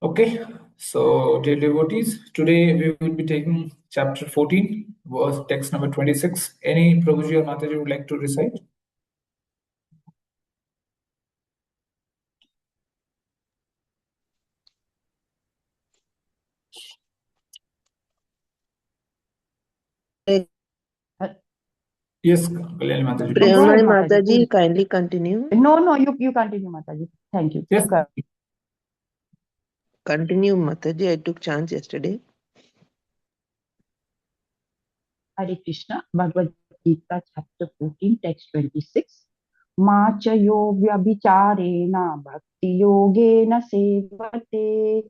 Okay, so dear devotees, today we will be taking chapter 14, verse text number 26. Any Prabhuji or Mataji would like to recite? Yes, Kalyani Mataji. Go ahead, Priyamai Mataji. Mataji, kindly continue. No, you continue, Mataji. Thank you. Yes. Continue, Mataji. I took chance yesterday. Hare Krishna, Bhagavad Gita, chapter 14, text 26. Machayo vyabhicharena bhakti yogena sevate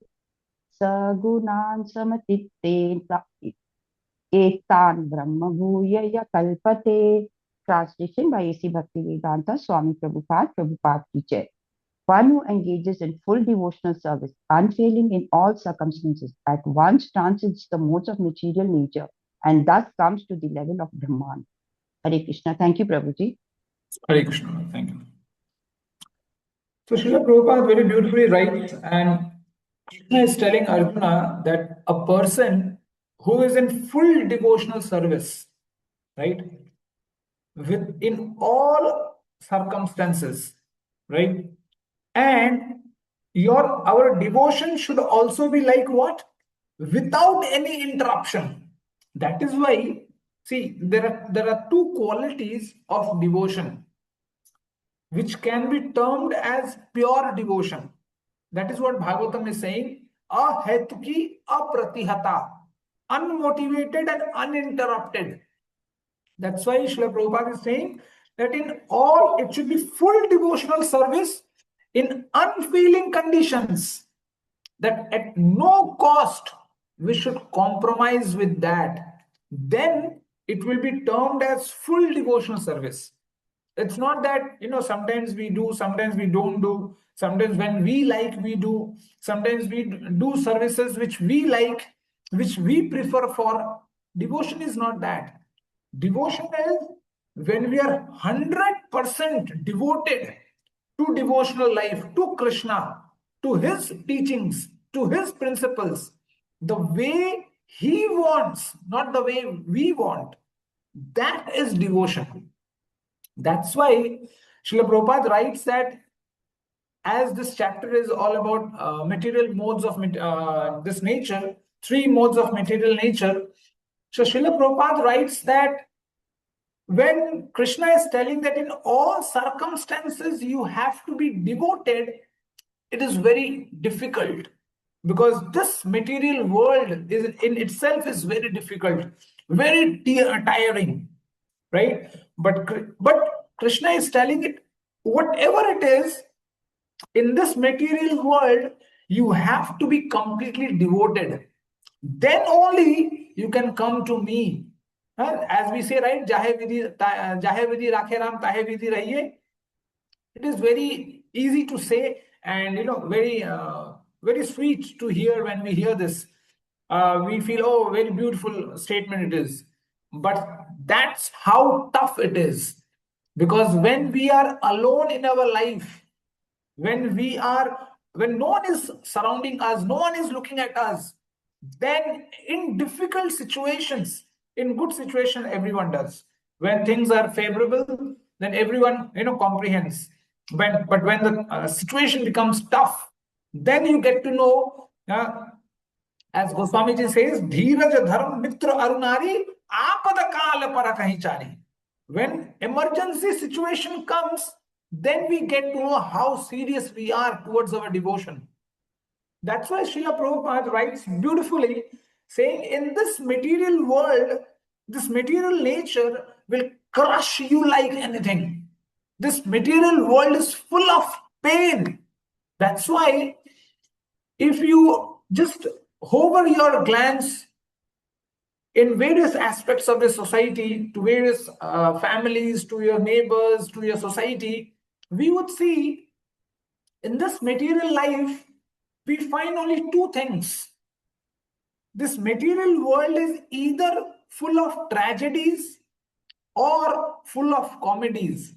sagunan samatitte etan brahma bhuyaya kalpate. Translation by A.C. Bhaktivedanta Swami Prabhupada ki jai. One who engages in full devotional service, unfailing in all circumstances, at once transcends the modes of material nature and thus comes to the level of Brahman. Hare Krishna. Thank you, Prabhuji. Hare Krishna. Thank you. So Srila Prabhupada very beautifully writes, and Krishna is telling Arjuna that a person who is in full devotional service, right, in all circumstances, right, and our devotion should also be like what? Without any interruption. That is why, see, there are two qualities of devotion which can be termed as pure devotion. That is what Bhagavatam is saying. Ahetuki apratihata. Unmotivated and uninterrupted. That's why Srila Prabhupada is saying that in all, it should be full devotional service in unfeeling conditions. That at no cost we should compromise with that. Then it will be termed as full devotional service. It's not that, sometimes we do, sometimes we don't do, sometimes when we like, we do, sometimes we do services which we like, which we prefer for. Devotion is not that. Devotion is when we are 100% devoted to devotional life, to Krishna, to his teachings, to his principles, the way he wants, not the way we want. That is devotion. That's why Srila Prabhupada writes that as this chapter is all about material modes of this nature, three modes of material nature. So Srila Prabhupada writes that when Krishna is telling that in all circumstances you have to be devoted, it is very difficult because this material world is in itself is very difficult, very tiring, right? But Krishna is telling it, whatever it is in this material world, you have to be completely devoted. Then only you can come to me. As we say, right? Jahe vidhi rakhe ram, tahe vidhi rahiye. It is very easy to say, and very sweet to hear when we hear this. We feel, oh, very beautiful statement it is. But that's how tough it is. Because when we are alone in our life, when no one is surrounding us, no one is looking at us, then in difficult situations, in good situation, everyone does. When things are favorable, then everyone comprehends. But when the situation becomes tough, then you get to know, as Goswamiji says, "Dheeraj dharm mitra arunari, aapada kala parakahicari." When emergency situation comes, then we get to know how serious we are towards our devotion. That's why Srila Prabhupada writes beautifully, saying, in this material world, this material nature will crush you like anything. This material world is full of pain. That's why if you just hover your glance in various aspects of the society, to various families, to your neighbors, to your society, we would see in this material life, we find only two things. This material world is either full of tragedies or full of comedies.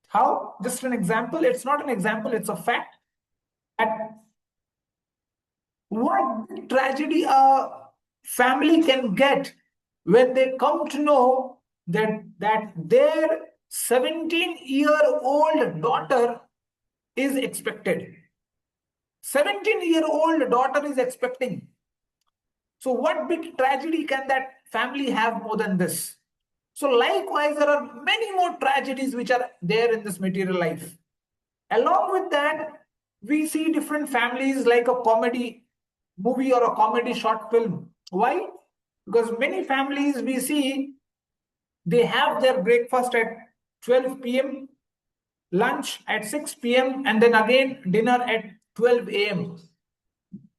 How? Just an example. It's not an example, it's a fact. At what tragedy a family can get when they come to know that their 17-year-old daughter is expected. 17-year-old daughter is expecting. So what big tragedy can that family have more than this? So likewise, there are many more tragedies which are there in this material life. Along with that, we see different families like a comedy movie or a comedy short film. Why? Because many families we see, they have their breakfast at 12 p.m., lunch at 6 p.m., and then again dinner at 12 a.m.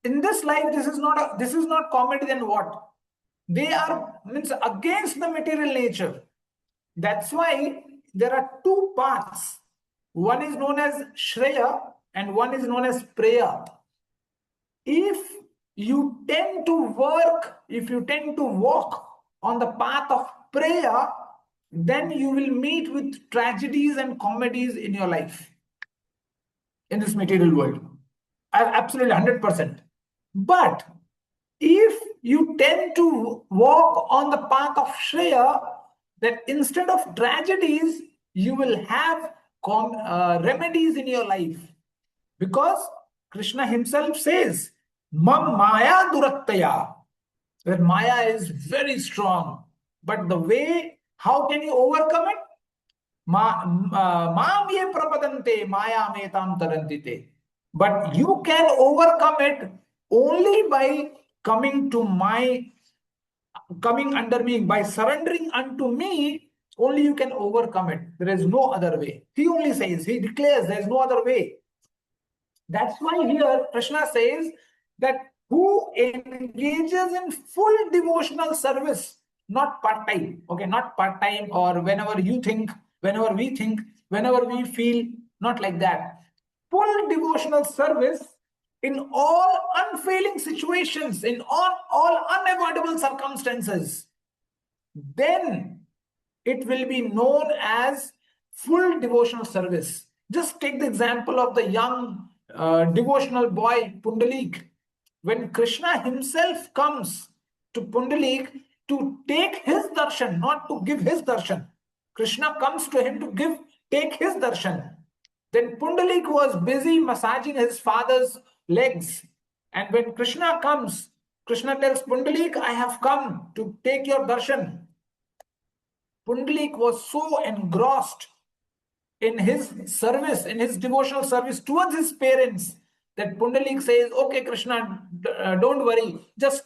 In this life, this is not comedy. Then what? They are means against the material nature. That's why there are two paths. One is known as Shreya and one is known as Preya. If you tend to work, if you tend to walk on the path of Preya, then you will meet with tragedies and comedies in your life, in this material world. Absolutely 100%. But if you tend to walk on the path of Shreya, that instead of tragedies, you will have remedies in your life. Because Krishna himself says, Mam Maya Durattaya, that Maya is very strong. But the way, how can you overcome it? Maam ye prapadante Maya metam tarantite. But you can overcome it only by coming under me, by surrendering unto me. Only you can overcome it. There is no other way. He only says, he declares there is no other way. That's why here Krishna says that who engages in full devotional service, not part-time, okay, not part-time or whenever you think, whenever we think, whenever we feel, not like that. Full devotional service in all unfailing situations, in all unavoidable circumstances, then it will be known as full devotional service. Just take the example of the young devotional boy Pundalik. When Krishna himself comes to Pundalik to take his darshan, not to give his darshan, Krishna comes to him to take his darshan. Then Pundalik was busy massaging his father's legs. And when Krishna comes, Krishna tells Pundalik, I have come to take your darshan. Pundalik was so engrossed in his service, in his devotional service towards his parents, that Pundalik says, okay, Krishna, don't worry, just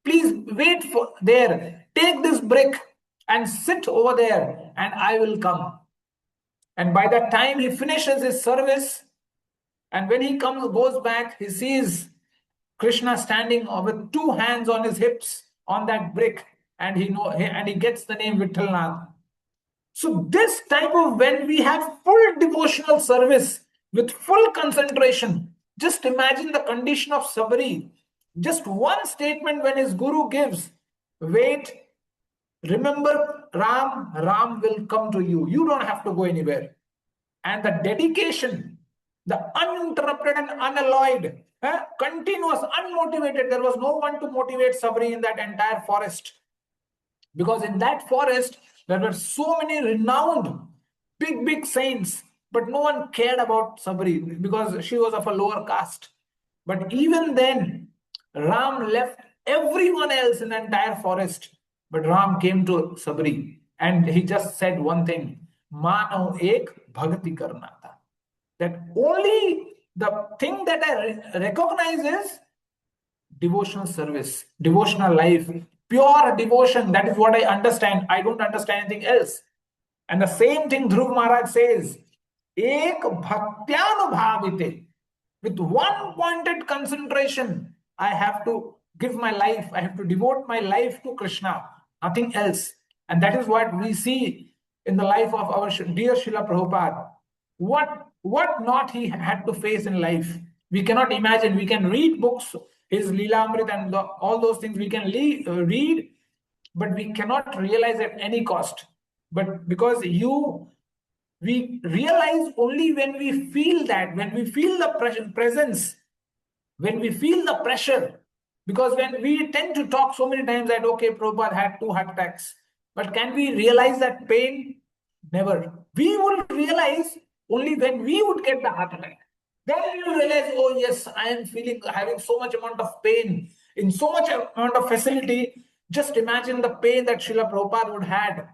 please wait for there, take this brick and sit over there and I will come. And by that time he finishes his service, and when he goes back, he sees Krishna standing with two hands on his hips on that brick, and he gets the name Vittalnath. So this type of, when we have full devotional service with full concentration, just imagine the condition of Sabri. Just one statement when his guru gives, wait, remember Ram, Ram will come to you. You don't have to go anywhere. And the dedication, the uninterrupted and unalloyed, continuous, unmotivated. There was no one to motivate Sabri in that entire forest. Because in that forest, there were so many renowned, big saints, but no one cared about Sabri because she was of a lower caste. But even then, Ram left everyone else in the entire forest. But Ram came to Sabri and he just said one thing, Mano ek bhakti karna tha. That only the thing that I recognize is devotional service, devotional life, pure devotion. That is what I understand. I don't understand anything else. And the same thing Dhruv Maharaj says, Ek bhaktyanubhavite. With one pointed concentration, I have to give my life, I have to devote my life to Krishna, nothing else. And that is what we see in the life of our dear Srila Prabhupada. What not he had to face in life. We cannot imagine. We can read books, his Leelamrit and all those things we can read, but we cannot realize at any cost. But because we realize only when we feel that, when we feel the presence, when we feel the pressure, because when we tend to talk so many times that, okay, Prabhupada had 2 heart attacks, but can we realize that pain? Never. We will realize only when we would get the heart attack. Then we will realize, oh yes, I am having so much amount of pain, in so much amount of facility. Just imagine the pain that Srila Prabhupada would had.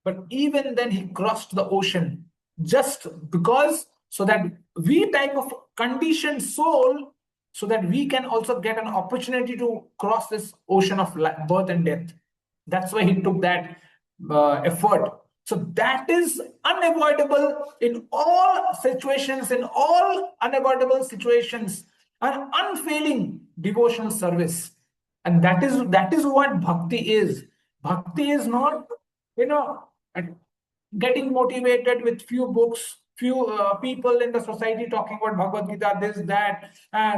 But even then, he crossed the ocean just because, so that we type of conditioned soul, so that we can also get an opportunity to cross this ocean of birth and death. That's why he took that effort. So that is unavoidable in all situations, in all unavoidable situations, an unfailing devotional service. And that is what bhakti is. Bhakti is not, you know, and getting motivated with few books, few people in the society talking about Bhagavad Gita, this, that,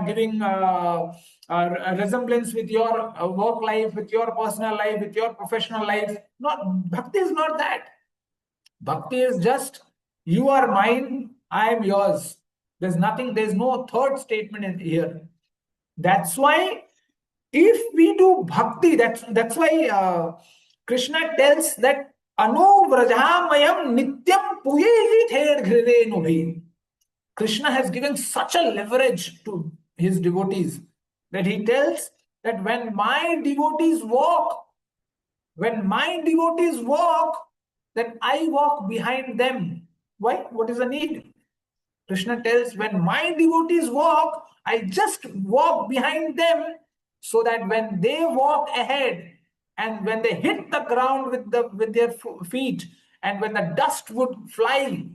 giving a resemblance with your work life, with your personal life, with your professional life. Not bhakti is not that. Bhakti is just, you are mine, I am yours. There's nothing. There's no third statement in here. That's why if we do bhakti, that's why Krishna tells that anuvrajhamayam nityam puyehi thed ghrirenubhi. Krishna has given such a leverage to his devotees that he tells that when my devotees walk, then I walk behind them. Why? What is the need? Krishna tells, when my devotees walk, I just walk behind them, so that when they walk ahead and when they hit the ground with their feet, and when the dust would fly,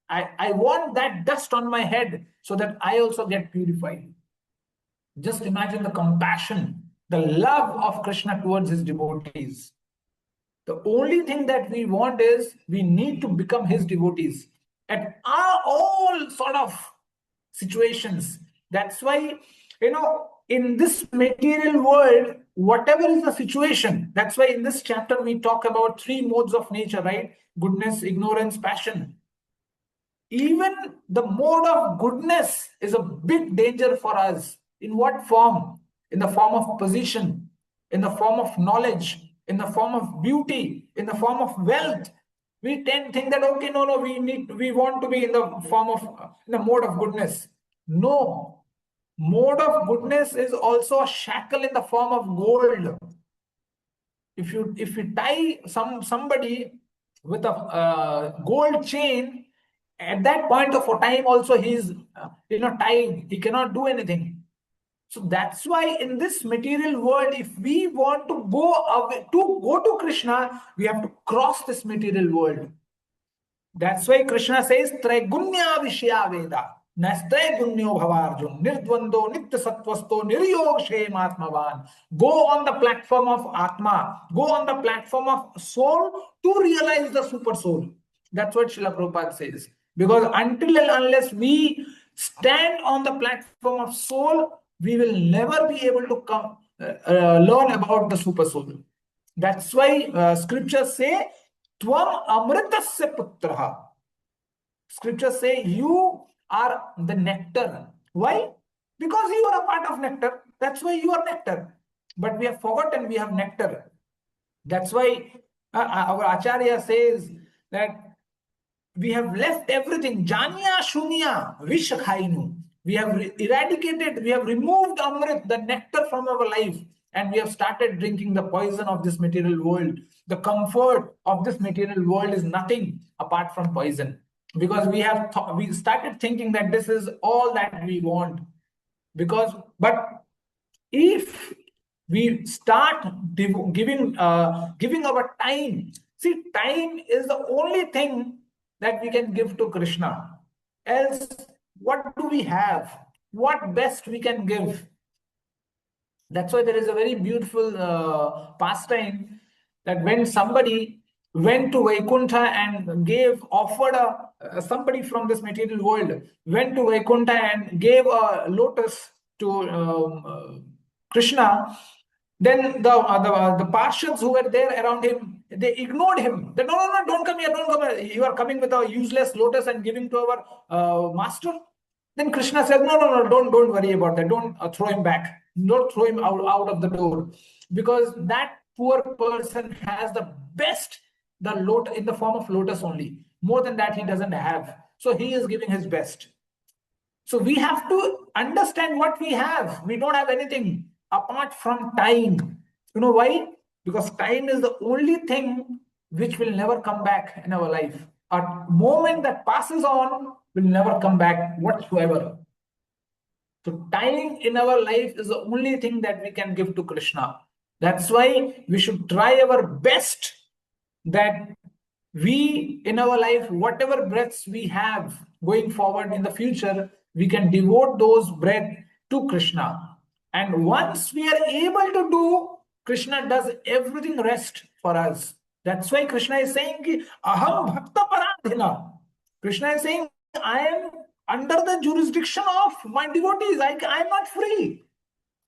I want that dust on my head so that I also get purified. Just imagine the compassion, the love of Krishna towards his devotees. The only thing that we want is we need to become his devotees at all sort of situations. That's why, in this material world, whatever is the situation, that's why in this chapter we talk about 3 modes of nature, right? Goodness, ignorance, passion. Even the mode of goodness is a big danger for us. In what form? In the form of position, in the form of knowledge, in the form of beauty, in the form of wealth. We tend to think that, okay, no, we want to be in the form of, in the mode of goodness. No, mode of goodness is also a shackle in the form of gold. If you tie somebody with a gold chain, at that point of time also he's tied, he cannot do anything. So that's why in this material world, if we want to go to Krishna, we have to cross this material world. That's why Krishna says, Traigunya Vishya Veda. Nastre Gunyo Bhavarjun, Nirdvando, Nitya Satvasto, Niryog Shemaatmavan. Go on the platform of Atma, go on the platform of soul to realize the super soul. That's what Srila Prabhupada says. Because until and unless we stand on the platform of soul, we will never be able to learn about the super soul. That's why scriptures say, Tvam amritasya putraha. Scriptures say you are the nectar. Why? Because you are a part of nectar. That's why you are nectar. But we have forgotten we have nectar. That's why our Acharya says that we have left everything. Janya shunya vishakhainu. We have eradicated, we have removed Amrit, the nectar from our life, and we have started drinking the poison of this material world. The comfort of this material world is nothing apart from poison. Because we started thinking that this is all that we want. But if we start giving our time, see, time is the only thing that we can give to Krishna. Else, what do we have? What best we can give? That's why there is a very beautiful pastime that when somebody went to Vaikuntha and offered somebody from this material world, went to Vaikuntha and gave a lotus to Krishna, then the Parshads who were there around him, they ignored him. They, no, don't come here, don't come here. You are coming with a useless lotus and giving to our master. Then Krishna says, no, don't worry about that. Don't throw him back. Don't throw him out of the door, because that poor person has the best, the lotus in the form of lotus only. More than that, he doesn't have. So he is giving his best. So we have to understand what we have. We don't have anything apart from time. You know why? Because time is the only thing which will never come back in our life. A moment that passes on will never come back whatsoever. So time in our life is the only thing that we can give to Krishna. That's why we should try our best that we in our life, whatever breaths we have going forward in the future, we can devote those breath to Krishna. And once we are able to do, Krishna does everything rest for us. That's why Krishna is saying ki, aham bhakta paradhina. Krishna is saying, I am under the jurisdiction of my devotees. I am not free.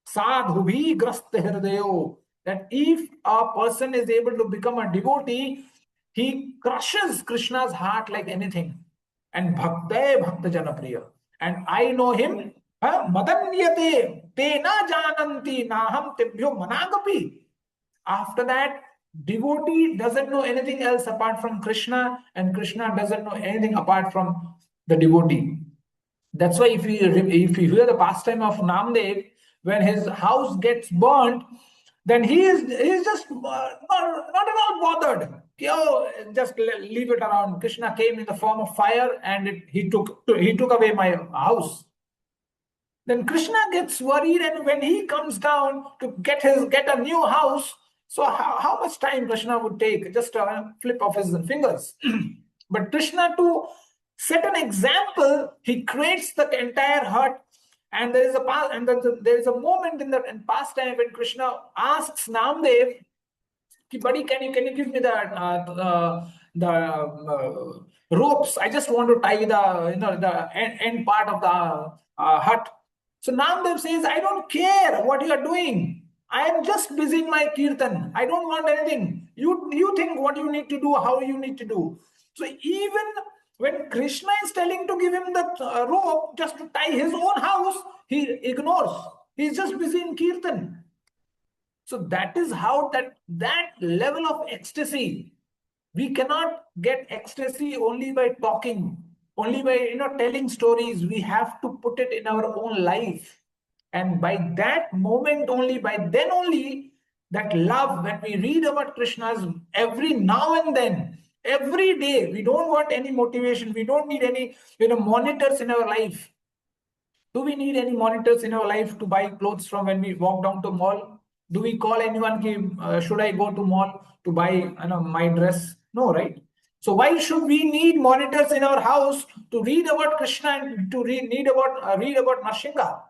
Sadhu bhi grast hirdayo. That if a person is able to become a devotee, he crushes Krishna's heart like anything. And bhakta bhakta janapriya. And I know him. Madanyate te na jananti naham tebhyo managapi. After that, devotee doesn't know anything else apart from Krishna, and Krishna doesn't know anything apart from the devotee. That's why if you hear the pastime of Namdev, when his house gets burnt, then he is just not at all bothered. Oh, just leave it around. Krishna came in the form of fire, and he took away my house. Then Krishna gets worried, and when he comes down to get a new house, so how much time Krishna would take? Just a flip of his fingers. But Krishna, to set an example, he creates the entire hut. And there is a moment in past time when Krishna asks Namdev, buddy, can you give me the ropes? I just want to tie the end part of the hut. So Namdev says, I don't care what you are doing. I am just busy in my kirtan. I don't want anything. You think what you need to do, how you need to do. So even when Krishna is telling to give him the rope just to tie his own house, he ignores. He's just busy in kirtan. So that is how that level of ecstasy, we cannot get ecstasy only by talking, only by telling stories. We have to put it in our own life. And by that moment only, by then only, that love, when we read about Krishna's every now and then, every day, we don't want any motivation, we don't need any monitors in our life. Do we need any monitors in our life to buy clothes from when we walk down to mall? Do we call anyone, should I go to mall to buy my dress? No, right? So why should we need monitors in our house to read about Krishna and to read about Narsingha?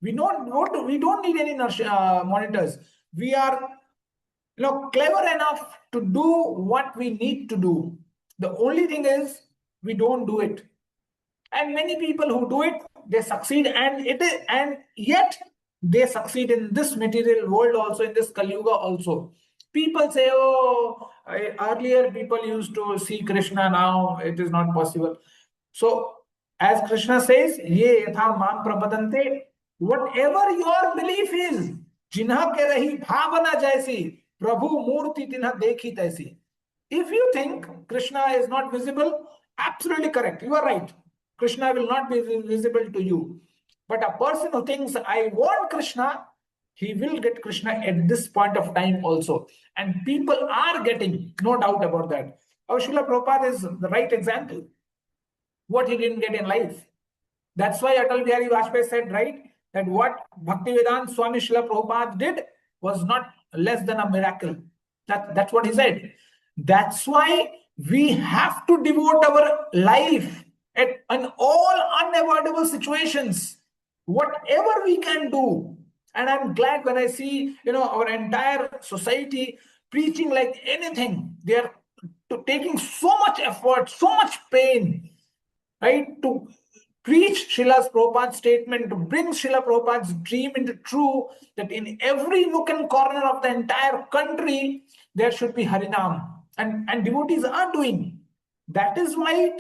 We don't need any monitors. We are clever enough to do what we need to do. The only thing is we don't do it. And many people who do it, they succeed, and yet they succeed in this material world also, in this Kali Yuga also. People say, oh, earlier people used to see Krishna, now it is not possible. So as Krishna says, ye yatha mam prapadante, whatever your belief is, jinha ke rahi bhavana jaisi, prabhu murti tinha dekhi taisi. If you think Krishna is not visible, absolutely correct. You are right. Krishna will not be visible to you. But a person who thinks, I want Krishna, he will get Krishna at this point of time also. And people are getting, no doubt about that. Our Srila Prabhupada is the right example. What he didn't get in life. That's why Atal Bihari Vajpayee said, right, that what Bhaktivedanta Swami Srila Prabhupada did was not less than a miracle. That's what he said. That's why we have to devote our life in all unavoidable situations, whatever we can do. And I'm glad when I see, our entire society preaching like anything. They are taking so much effort, so much pain, right, to preach Srila Prabhupada's statement, to bring Srila Prabhupada's dream into true, that in every nook and corner of the entire country, there should be Harinam. And devotees are doing. That is why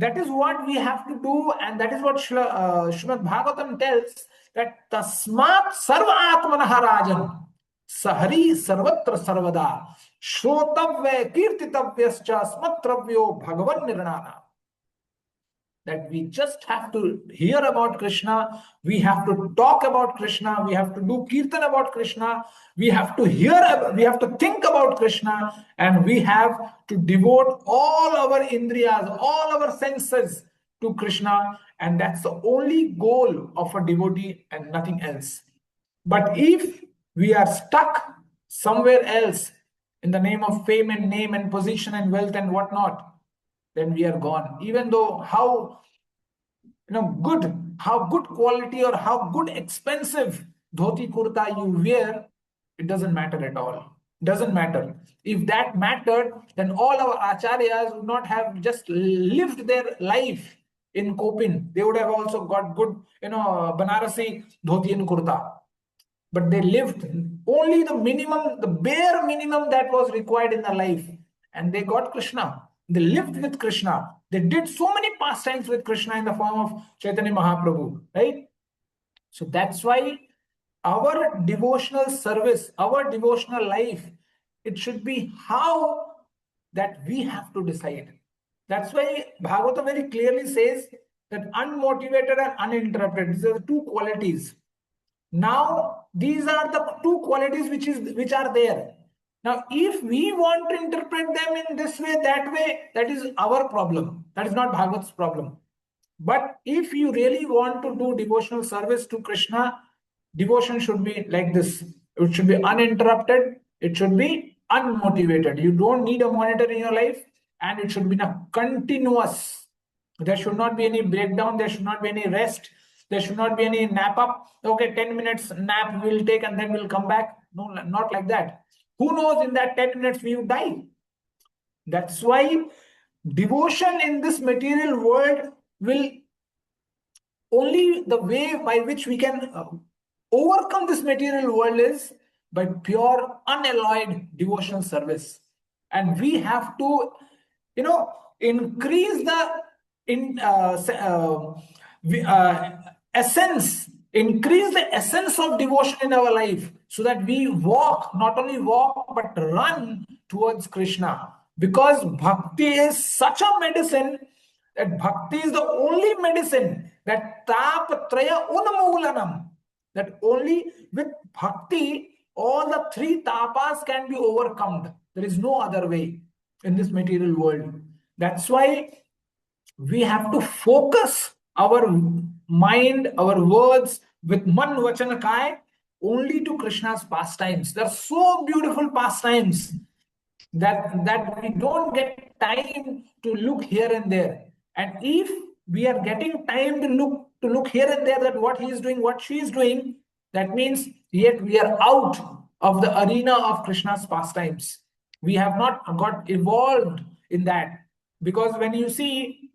That is what we have to do, and that is what Srimad Bhagavatam tells, that tasmat sarva atmanaha rajan sahari sarvatra sarvada shrotavya kirtitavyascha smatravyo bhagavan nirnana. That we just have to hear about Krishna, we have to talk about Krishna, we have to do kirtan about Krishna, we have to we have to think about Krishna, and we have to devote all our indriyas, all our senses to Krishna, and that's the only goal of a devotee and nothing else. But if we are stuck somewhere else in the name of fame and name and position and wealth and whatnot, then we are gone. Even though how good quality or how good expensive dhoti kurta you wear, it doesn't matter at all. Doesn't matter. If that mattered, then all our acharyas would not have just lived their life in Kopin. They would have also got good, Banarasi dhoti and kurta. But they lived only the minimum, the bare minimum that was required in their life, and they got Krishna. They lived with Krishna. They did so many pastimes with Krishna in the form of Chaitanya Mahaprabhu, right? So that's why our devotional service, our devotional life, it should be how that we have to decide. That's why Bhagavata very clearly says that unmotivated and uninterrupted, these are the two qualities. Now, these are the two qualities which are there. Now, if we want to interpret them in this way, that way, that is our problem. That is not Bhagavat's problem. But if you really want to do devotional service to Krishna, devotion should be like this. It should be uninterrupted. It should be unmotivated. You don't need a monitor in your life, and it should be continuous. There should not be any breakdown. There should not be any rest. There should not be any nap up. Okay, 10 minutes nap we'll take and then we'll come back. No, not like that. Who knows, in that 10 minutes we will die. That's why devotion in this material world will only the way by which we can overcome this material world is by pure unalloyed devotional service. And we have to, increase the increase the essence of devotion in our life, so that we not only walk, but run towards Krishna. Because bhakti is such a medicine, that bhakti is the only medicine, that tapatraya unmoolanam, that only with bhakti all the three tapas can be overcome. There is no other way in this material world. That's why we have to focus our mind, our words with man vachana kai only to Krishna's pastimes. They're so beautiful pastimes that we don't get time to look here and there. And if we are getting time to look here and there, that what he is doing, what she is doing, that means yet we are out of the arena of Krishna's pastimes. We have not got evolved in that. Because when you see,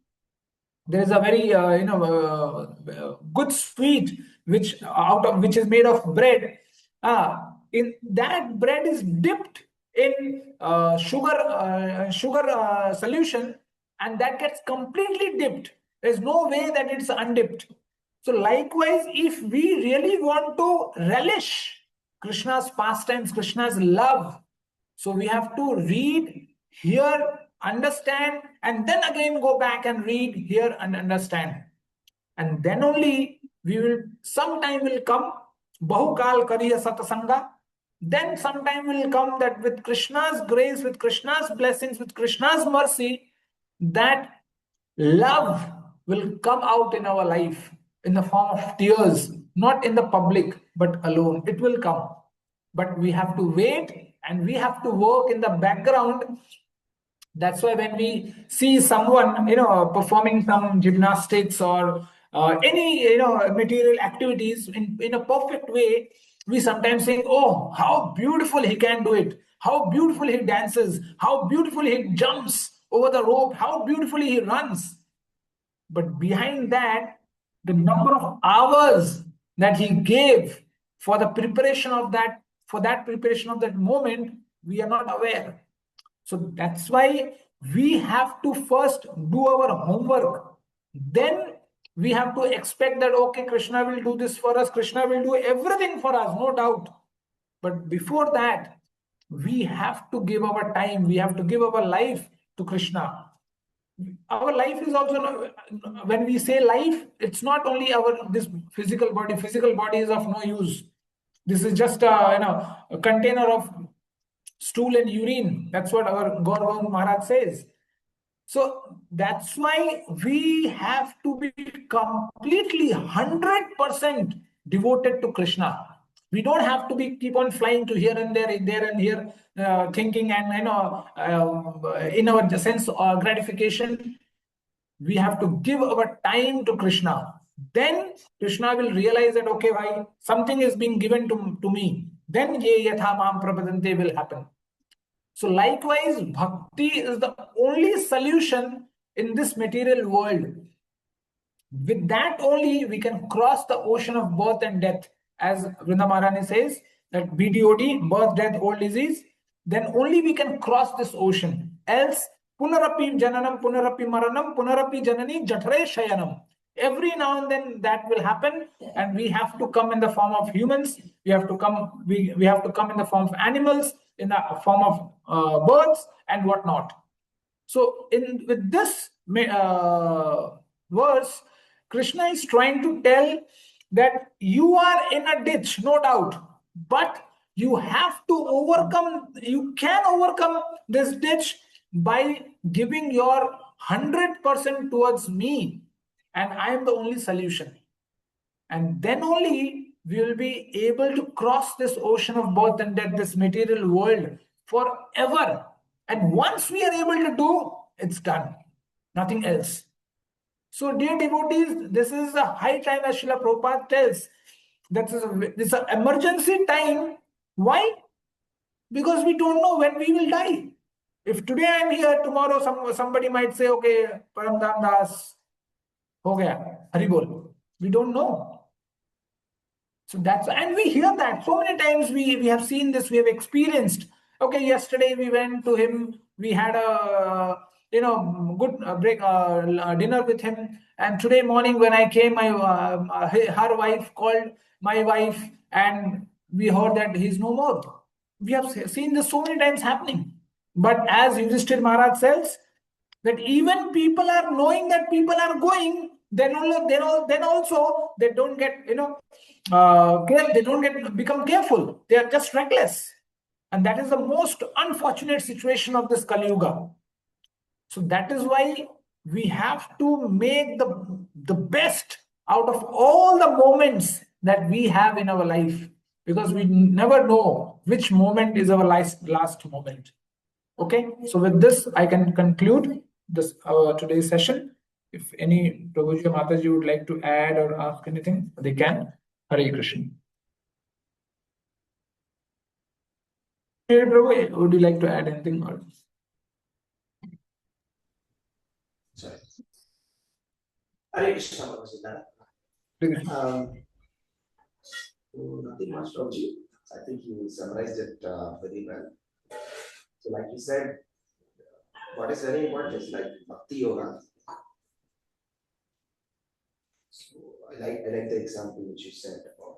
there is a very good sweet which is made of bread. In that bread is dipped in sugar solution, and that gets completely dipped. There's no way that it's undipped. So likewise, if we really want to relish Krishna's pastimes, Krishna's love, so we have to read, hear, understand, and then again go back and read, hear, and understand. And then only sometime will come, bahukal kariya satsanga. Then sometime will come that with Krishna's grace, with Krishna's blessings, with Krishna's mercy, that love will come out in our life in the form of tears, not in the public, but alone. It will come. But we have to wait, and we have to work in the background. That's why when we see someone, performing some gymnastics or any, material activities in a perfect way, we sometimes think, oh, how beautiful he can do it, how beautiful he dances, how beautifully he jumps over the rope, how beautifully he runs. But behind that, the number of hours that he gave for the preparation of that moment, we are not aware. So that's why we have to first do our homework. Then we have to expect that, okay, Krishna will do this for us, Krishna will do everything for us, no doubt. But before that, we have to give our time, we have to give our life to Krishna. Our life is also, when we say life, it's not only this physical body. Physical body is of no use. This is just a container of stool and urine. That's what our Gaurav Maharaj says. So that's why we have to be completely 100% devoted to Krishna. We don't have to keep on flying to here and there and here, thinking and in our sense gratification. We have to give our time to Krishna. Then Krishna will realize that, okay, why something is being given to me. Then ye yatha mam prapadante will happen. So likewise, bhakti is the only solution in this material world. With that only we can cross the ocean of birth and death. As Vrinda Maharani says, that BDOD, birth, death, old disease, then only we can cross this ocean. Else, punarapi jananam, punarapi maranam, punarapi janani jatare shayanam. Every now and then that will happen, and we have to come in the form of humans. We have to come. We have to come in the form of animals, in the form of birds and whatnot. So, with this verse, Krishna is trying to tell that you are in a ditch, no doubt, but you have to overcome. You can overcome this ditch by giving your 100% towards me, and I am the only solution. And then only we will be able to cross this ocean of birth and death, this material world, forever. And once we are able to do, it's done. Nothing else. So, dear devotees, this is a high time, as Srila Prabhupada tells. This is an emergency time. Why? Because we don't know when we will die. If today I am here, tomorrow somebody might say, okay, Paramdam Das, ho gaya, Hari Bol. We don't know. So and we hear that so many times. We have seen this, we have experienced. Okay, yesterday we went to him, we had a good dinner with him, and today morning when I came, her wife called my wife, and we heard that he's no more. We have seen this so many times happening. But as Yudhishthir Maharaj says, that even people are knowing that people are going, then also they don't get they don't become careful. They are just reckless, and that is the most unfortunate situation of this Kali Yuga. So that is why we have to make the best out of all the moments that we have in our life, because we never know which moment is our last moment. Okay, so with this I can conclude this today's session. If any Prabhuji or Mataji would like to add or ask anything, they can. Hare Krishna. Hey, Prabhu, would you like to add anything? Or? Sorry. Hare Krishna, Prabhuji. Nothing much, Prabhuji. I think you summarized it very well. So, like you said, what is very important is like Bhakti Yoga. So, I like the example which you said about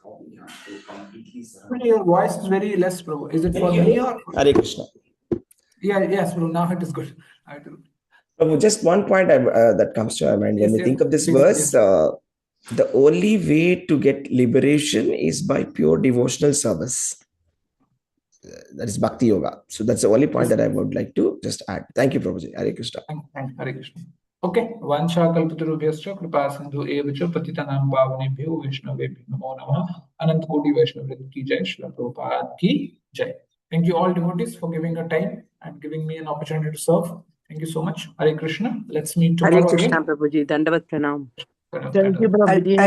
how we have to completely surrender. Your voice is very less, Prabhu. Is it for me or? Hare Krishna. Yes, Prabhu. Now it is good. Prabhu, just one point that comes to my mind when we think of this verse. The only way to get liberation is by pure devotional service. That is Bhakti Yoga. So that's the only point that I would like to just add. Thank you, Prabhuji. Hare Krishna. Hare Krishna. Okay. Vansha kalpatarubhyascha kripa sindhu evacha patitanam pavanebhyo vaishnavebhyo namo namah. Anant koti Vaishnavrit ki jai. Srila Prabhupada ki jai. Thank you all devotees for giving your time and giving me an opportunity to serve. Thank you so much. Hare Krishna. Let's meet tomorrow. Hare Krishna, again. Prabhuji. Dandavat pranam. Thank you, Prabhuji.